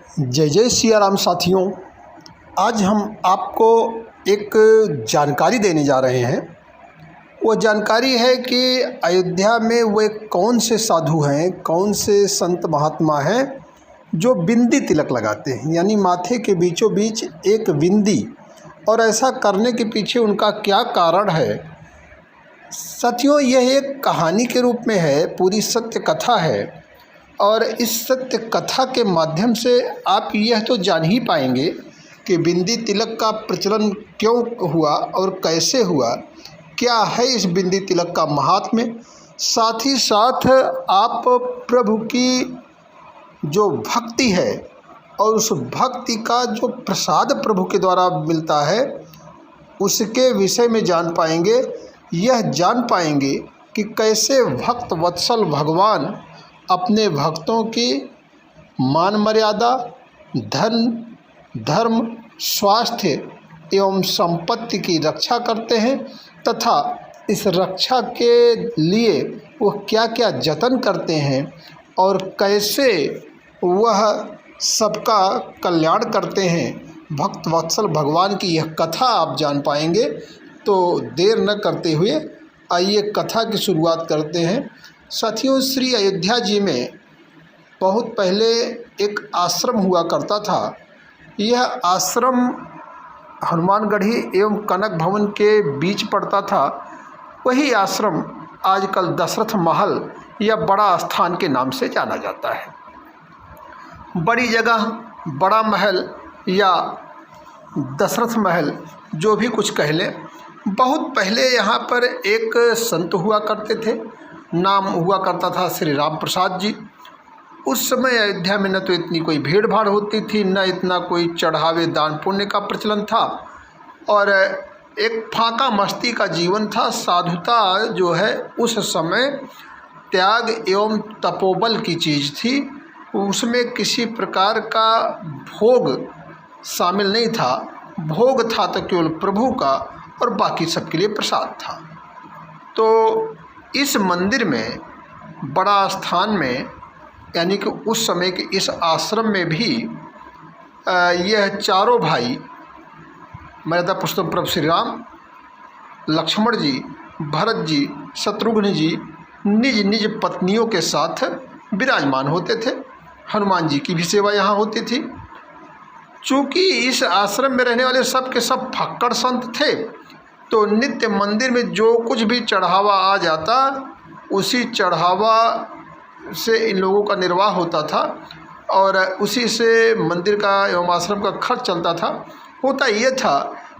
जय जय सिया राम साथियों। आज हम आपको एक जानकारी देने जा रहे हैं। वो जानकारी है कि अयोध्या में वे कौन से साधु हैं, कौन से संत महात्मा हैं जो बिंदी तिलक लगाते हैं, यानी माथे के बीचों बीच एक बिंदी, और ऐसा करने के पीछे उनका क्या कारण है। साथियों, यह एक कहानी के रूप में है, पूरी सत्य कथा है, और इस सत्य कथा के माध्यम से आप यह तो जान ही पाएंगे कि बिंदी तिलक का प्रचलन क्यों हुआ और कैसे हुआ, क्या है इस बिंदी तिलक का महात्म्य। साथ ही साथ आप प्रभु की जो भक्ति है और उस भक्ति का जो प्रसाद प्रभु के द्वारा मिलता है उसके विषय में जान पाएंगे। यह जान पाएंगे कि कैसे भक्त वत्सल भगवान अपने भक्तों की मान मर्यादा, धन, धर्म, स्वास्थ्य एवं संपत्ति की रक्षा करते हैं, तथा इस रक्षा के लिए वो क्या क्या जतन करते हैं और कैसे वह सबका कल्याण करते हैं। भक्त वत्सल भगवान की यह कथा आप जान पाएंगे। तो देर न करते हुए आइए कथा की शुरुआत करते हैं। साथियों, श्री अयोध्या जी में बहुत पहले एक आश्रम हुआ करता था। यह आश्रम हनुमानगढ़ी एवं कनक भवन के बीच पड़ता था। वही आश्रम आजकल दशरथ महल या बड़ा स्थान के नाम से जाना जाता है। बड़ी जगह, बड़ा महल या दशरथ महल, जो भी कुछ कह लें। बहुत पहले यहाँ पर एक संत हुआ करते थे, नाम हुआ करता था श्री राम प्रसाद जी। उस समय अयोध्या में न तो इतनी कोई भीड़ भाड़ होती थी, न इतना कोई चढ़ावे दान पुण्य का प्रचलन था, और एक फांका मस्ती का जीवन था। साधुता जो है उस समय त्याग एवं तपोबल की चीज़ थी। उसमें किसी प्रकार का भोग शामिल नहीं था। भोग था तो केवल प्रभु का और बाकी सबके लिए प्रसाद था। तो इस मंदिर में, बड़ा स्थान में, यानी कि उस समय के इस आश्रम में भी यह चारों भाई मर्यादा पुरुषोत्तम प्रभु श्री राम, लक्ष्मण जी, भरत जी, शत्रुघ्न जी निज निज पत्नियों के साथ विराजमान होते थे। हनुमान जी की भी सेवा यहाँ होती थी। चूँकि इस आश्रम में रहने वाले सब के सब फक्कड़ संत थे, तो नित्य मंदिर में जो कुछ भी चढ़ावा आ जाता, उसी चढ़ावा से इन लोगों का निर्वाह होता था और उसी से मंदिर का एवं आश्रम का खर्च चलता था। होता ये था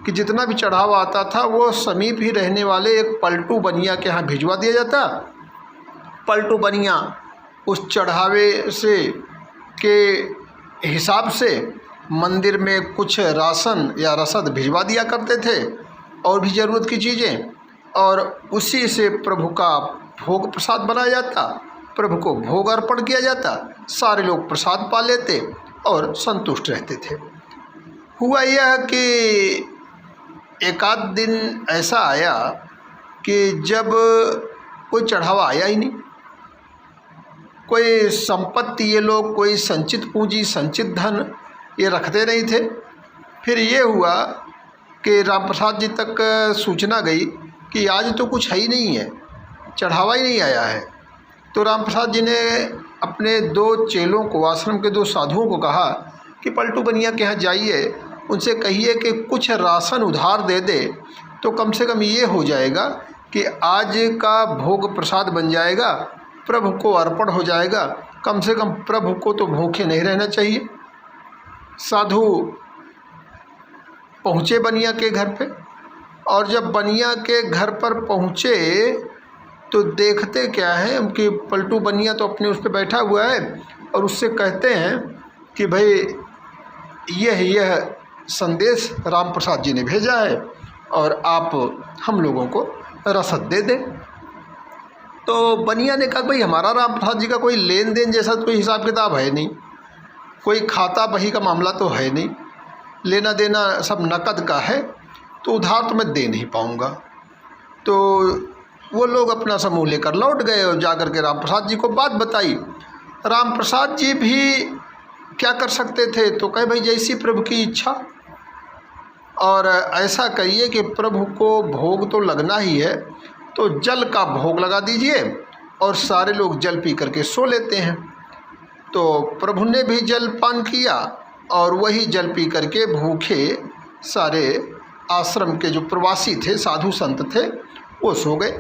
कि जितना भी चढ़ावा आता था वो समीप ही रहने वाले एक पलटू बनिया के यहाँ भिजवा दिया जाता। पलटू बनिया उस चढ़ावे से के हिसाब से मंदिर में कुछ राशन या रसद भिजवा दिया करते थे और भी ज़रूरत की चीज़ें, और उसी से प्रभु का भोग प्रसाद बनाया जाता, प्रभु को भोग अर्पण किया जाता। सारे लोग प्रसाद पा लेते और संतुष्ट रहते थे। हुआ यह कि एक आध दिन ऐसा आया कि जब कोई चढ़ावा आया ही नहीं, कोई संपत्ति ये लोग, कोई संचित पूंजी, संचित धन ये रखते नहीं थे। फिर ये हुआ कि राम प्रसाद जी तक सूचना गई कि आज तो कुछ है ही नहीं है, चढ़ावा ही नहीं आया है। तो राम प्रसाद जी ने अपने दो चेलों को, आश्रम के दो साधुओं को कहा कि पलटू बनिया के यहाँ जाइए, उनसे कहिए कि कुछ राशन उधार दे दे, तो कम से कम ये हो जाएगा कि आज का भोग प्रसाद बन जाएगा, प्रभु को अर्पण हो जाएगा। कम से कम प्रभु को तो भूखे नहीं रहना चाहिए। साधु पहुँचे बनिया के घर पे, और जब बनिया के घर पर पहुँचे तो देखते क्या है कि पलटू बनिया तो अपने उस पर बैठा हुआ है और उससे कहते हैं कि भाई यह संदेश राम प्रसाद जी ने भेजा है और आप हम लोगों को रसद दे दें। तो बनिया ने कहा, भाई हमारा राम प्रसाद जी का कोई लेन देन जैसा कोई हिसाब किताब है नहीं, कोई खाता बही का मामला तो है नहीं, लेना देना सब नकद का है, तो उधार तो मैं दे नहीं पाऊँगा। तो वो लोग अपना समूह लेकर लौट गए और जाकर के राम प्रसाद जी को बात बताई। राम प्रसाद जी भी क्या कर सकते थे? तो कहे भाई जैसी प्रभु की इच्छा, और ऐसा कहिए कि प्रभु को भोग तो लगना ही है, तो जल का भोग लगा दीजिए और सारे लोग जल पी करके सो लेते हैं। तो प्रभु ने भी जल पान किया और वही जल पी करके भूखे सारे आश्रम के जो प्रवासी थे, साधु संत थे, वो सो गए।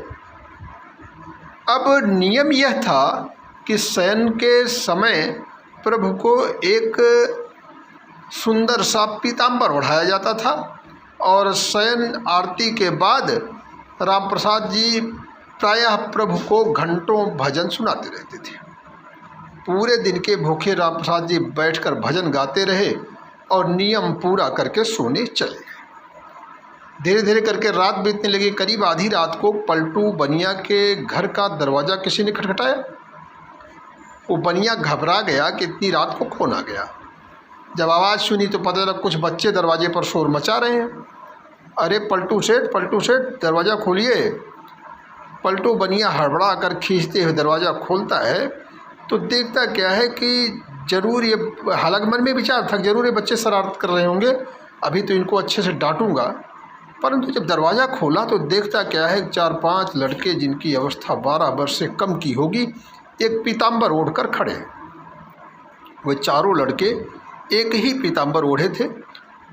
अब नियम यह था कि शयन के समय प्रभु को एक सुंदर सा पीताम्बर ओढ़ाया जाता था और शयन आरती के बाद राम प्रसाद जी प्रायः प्रभु को घंटों भजन सुनाते रहते थे। पूरे दिन के भूखे राम प्रसाद जी बैठकर भजन गाते रहे और नियम पूरा करके सोने चले गए। धीरे धीरे करके रात बीतने लगी। करीब आधी रात को पलटू बनिया के घर का दरवाज़ा किसी ने खटखटाया। वो बनिया घबरा गया कि इतनी रात को कौन आ गया। जब आवाज़ सुनी तो पता लगा कुछ बच्चे दरवाजे पर शोर मचा रहे हैं। अरे पलटू सेठ दरवाज़ा खोलिए। पलटू बनिया हड़बड़ा कर खींचते हुए दरवाज़ा खोलता है तो देखता क्या है कि ज़रूर ये, हालांकि मन में विचार था जरूर ये बच्चे शरारत कर रहे होंगे, अभी तो इनको अच्छे से डांटूंगा। परंतु जब दरवाज़ा खोला तो देखता क्या है 4-5 लड़के जिनकी अवस्था 12 वर्ष से कम की होगी, एक पीताम्बर ओढ़कर खड़े हैं। वे चारों लड़के एक ही पीताम्बर ओढ़े थे।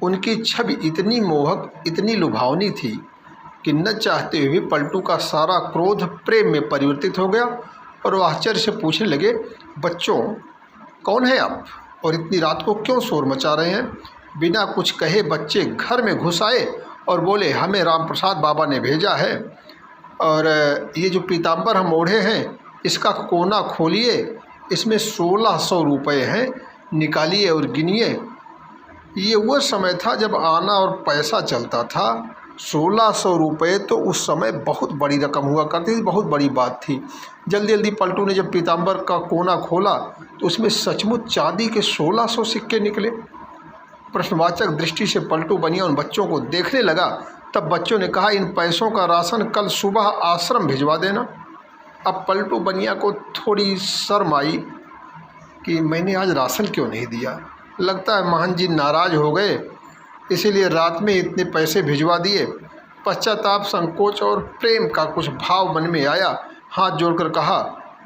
उनकी छवि इतनी मोहक, इतनी लुभावनी थी कि न चाहते हुए पलटू का सारा क्रोध प्रेम में परिवर्तित हो गया और वह आश्चर्य से पूछने लगे, बच्चों कौन है आप और इतनी रात को क्यों शोर मचा रहे हैं? बिना कुछ कहे बच्चे घर में घुस आए और बोले, हमें राम प्रसाद बाबा ने भेजा है और ये जो पीताम्बर हम ओढ़े हैं इसका कोना खोलिए, इसमें 1600 रुपये हैं, निकालिए और गिनिए। ये वो समय था जब आना और पैसा चलता था। 1600 रुपये तो उस समय बहुत बड़ी रकम हुआ करती थी, बहुत बड़ी बात थी। जल्दी जल्दी पलटू ने जब पीताम्बर का कोना खोला तो उसमें सचमुच चांदी के 1600 सिक्के निकले। प्रश्नवाचक दृष्टि से पलटू बनिया उन बच्चों को देखने लगा। तब बच्चों ने कहा, इन पैसों का राशन कल सुबह आश्रम भिजवा देना। अब पलटू बनिया को थोड़ी शर्म आई कि मैंने आज राशन क्यों नहीं दिया। लगता है महंत जी नाराज़ हो गए, इसीलिए रात में इतने पैसे भिजवा दिए। पश्चाताप, संकोच और प्रेम का कुछ भाव मन में आया। हाथ जोड़कर कहा,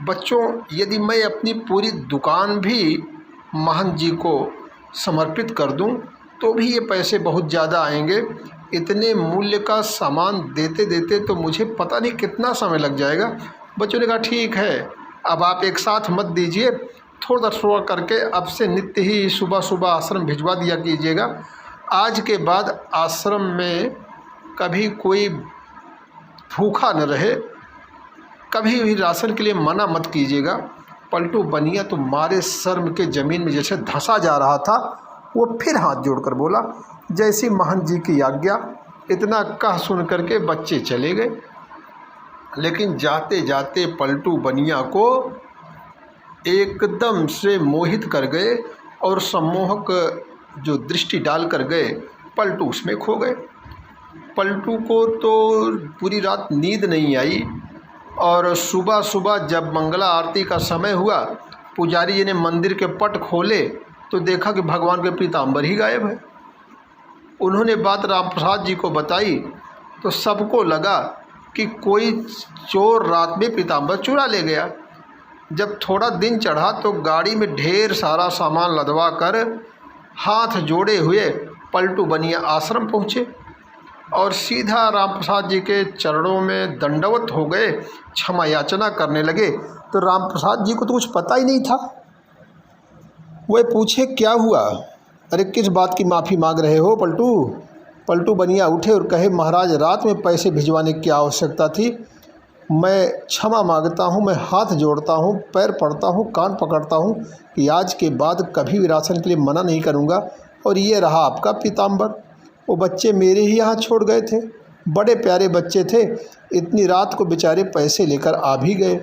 बच्चों यदि मैं अपनी पूरी दुकान भी महंत जी को समर्पित कर दूं तो भी ये पैसे बहुत ज़्यादा आएंगे। इतने मूल्य का सामान देते देते तो मुझे पता नहीं कितना समय लग जाएगा। बच्चों ने कहा, ठीक है, अब आप एक साथ मत दीजिए, थोड़ा थोड़ा करके अब से नित्य ही सुबह सुबह आश्रम भिजवा दिया कीजिएगा। आज के बाद आश्रम में कभी कोई भूखा न रहे, कभी भी राशन के लिए मना मत कीजिएगा। पलटू बनिया तो मारे शर्म के ज़मीन में जैसे धंसा जा रहा था, वो फिर हाथ जोड़कर बोला, जैसी महंत जी की आज्ञा। इतना कह सुन करके बच्चे चले गए। लेकिन जाते जाते पलटू बनिया को एकदम से मोहित कर गए और सम्मोहक जो दृष्टि डाल कर गए, पलटू उसमें खो गए। पलटू को तो पूरी रात नींद नहीं आई और सुबह सुबह जब मंगला आरती का समय हुआ, पुजारी जी ने मंदिर के पट खोले तो देखा कि भगवान के पीताम्बर ही गायब है। उन्होंने बात राम प्रसाद जी को बताई तो सबको लगा कि कोई चोर रात में पीताम्बर चुरा ले गया। जब थोड़ा दिन चढ़ा तो गाड़ी में ढेर सारा सामान लदवा कर हाथ जोड़े हुए पलटू बनिया आश्रम पहुँचे और सीधा राम प्रसाद जी के चरणों में दंडवत हो गए, क्षमा याचना करने लगे। तो राम प्रसाद जी को तो कुछ पता ही नहीं था। वे पूछे, क्या हुआ? अरे किस बात की माफ़ी मांग रहे हो पलटू? पलटू बनिया उठे और कहे, महाराज रात में पैसे भिजवाने की क्या आवश्यकता थी? मैं क्षमा मांगता हूँ, मैं हाथ जोड़ता हूँ, पैर पड़ता हूँ, कान पकड़ता हूँ कि आज के बाद कभी भी राशन के लिए मना नहीं करूँगा। और ये रहा आपका पीताम्बर, वो बच्चे मेरे ही यहाँ छोड़ गए थे, बड़े प्यारे बच्चे थे, इतनी रात को बेचारे पैसे लेकर आ भी गए।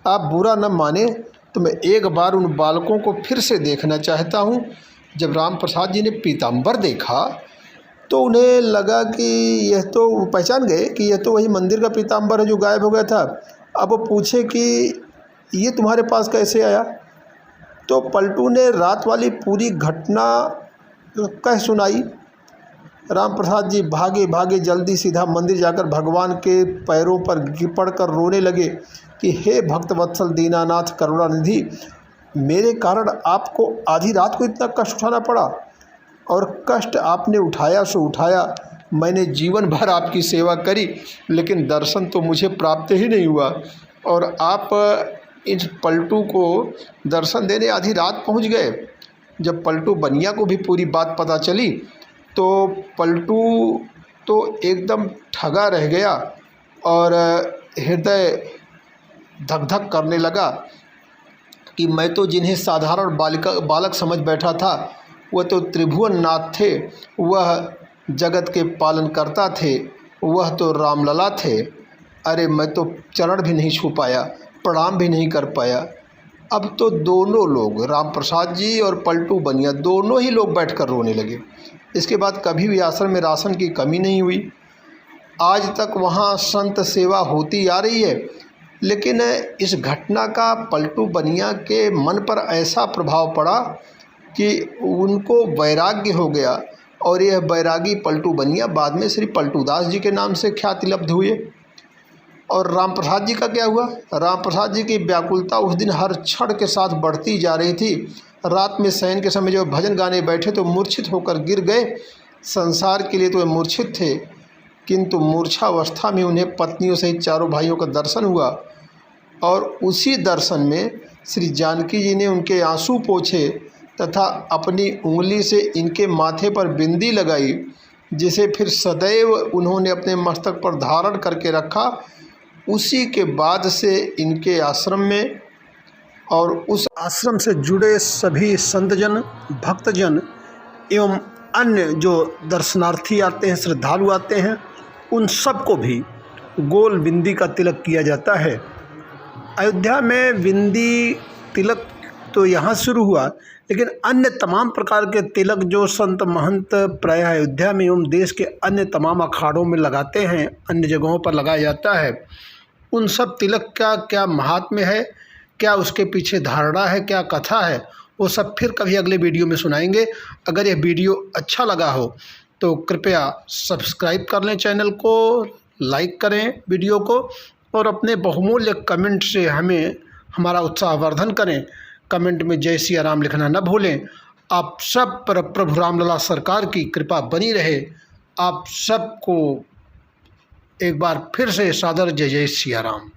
आप बुरा न माने तो मैं एक बार उन बालकों को फिर से देखना चाहता हूँ। जब राम प्रसाद जी ने पीताम्बर देखा तो उन्हें लगा कि यह तो, पहचान गए कि यह तो वही मंदिर का पीताम्बर है जो गायब हो गया था। अब वो पूछे कि ये तुम्हारे पास कैसे आया? तो पलटू ने रात वाली पूरी घटना कह सुनाई। राम प्रसाद जी भागे भागे जल्दी सीधा मंदिर जाकर भगवान के पैरों पर गिर पड़कर रोने लगे कि हे भक्तवत्सल दीनानाथ करुणानिधि, मेरे कारण आपको आधी रात को इतना कष्ट उठाना पड़ा, और कष्ट आपने उठाया सो उठाया। मैंने जीवन भर आपकी सेवा करी, लेकिन दर्शन तो मुझे प्राप्त ही नहीं हुआ, और आप इस पलटू को दर्शन देने आधी रात पहुंच गए। जब पलटू बनिया को भी पूरी बात पता चली तो पलटू तो एकदम ठगा रह गया और हृदय धक धक करने लगा कि मैं तो जिन्हें साधारण बालक समझ बैठा था, वह तो त्रिभुवन नाथ थे, वह जगत के पालन करता थे, वह तो रामलला थे। अरे मैं तो चरण भी नहीं छू पाया, प्रणाम भी नहीं कर पाया। अब तो दोनों लोग, राम प्रसाद जी और पलटू बनिया, दोनों ही लोग बैठकर रोने लगे। इसके बाद कभी भी आश्रम में राशन की कमी नहीं हुई। आज तक वहाँ संत सेवा होती आ रही है, लेकिन इस घटना का पलटू बनिया के मन पर ऐसा प्रभाव पड़ा कि उनको वैराग्य हो गया, और यह बैरागी पलटू बनिया बाद में श्री पलटूदास जी के नाम से ख्याति लब्ध हुए। और राम प्रसाद जी का क्या हुआ? राम प्रसाद जी की व्याकुलता उस दिन हर क्षण के साथ बढ़ती जा रही थी। रात में शयन के समय जब भजन गाने बैठे तो मूर्छित होकर गिर गए। संसार के लिए तो वे मूर्छित थे, किंतु मूर्छावस्था में उन्हें पत्नियों सहित चारों भाइयों का दर्शन हुआ, और उसी दर्शन में श्री जानकी जी ने उनके आंसू पोंछे तथा अपनी उंगली से इनके माथे पर बिंदी लगाई, जिसे फिर सदैव उन्होंने अपने मस्तक पर धारण करके रखा। उसी के बाद से इनके आश्रम में और उस आश्रम से जुड़े सभी संतजन, भक्तजन एवं अन्य जो दर्शनार्थी आते हैं, श्रद्धालु आते हैं, उन सबको भी गोल बिंदी का तिलक किया जाता है। अयोध्या में बिंदी तिलक तो यहाँ शुरू हुआ, लेकिन अन्य तमाम प्रकार के तिलक जो संत महंत प्रायः अयोध्या में एवं देश के अन्य तमाम अखाड़ों में लगाते हैं, अन्य जगहों पर लगाया जाता है। उन सब तिलक का क्या महात्म्य है, क्या उसके पीछे धारणा है, क्या कथा है, वो सब फिर कभी अगले वीडियो में सुनाएंगे। अगर यह वीडियो अच्छा लगा हो तो कृपया सब्सक्राइब कर लें चैनल को, लाइक करें वीडियो को, और अपने बहुमूल्य कमेंट से हमें हमारा उत्साहवर्धन करें। कमेंट में जय सिया राम लिखना न भूलें। आप सब पर प्रभु रामलला सरकार की कृपा बनी रहे। आप सबको एक बार फिर से सादर जय जय सिया राम।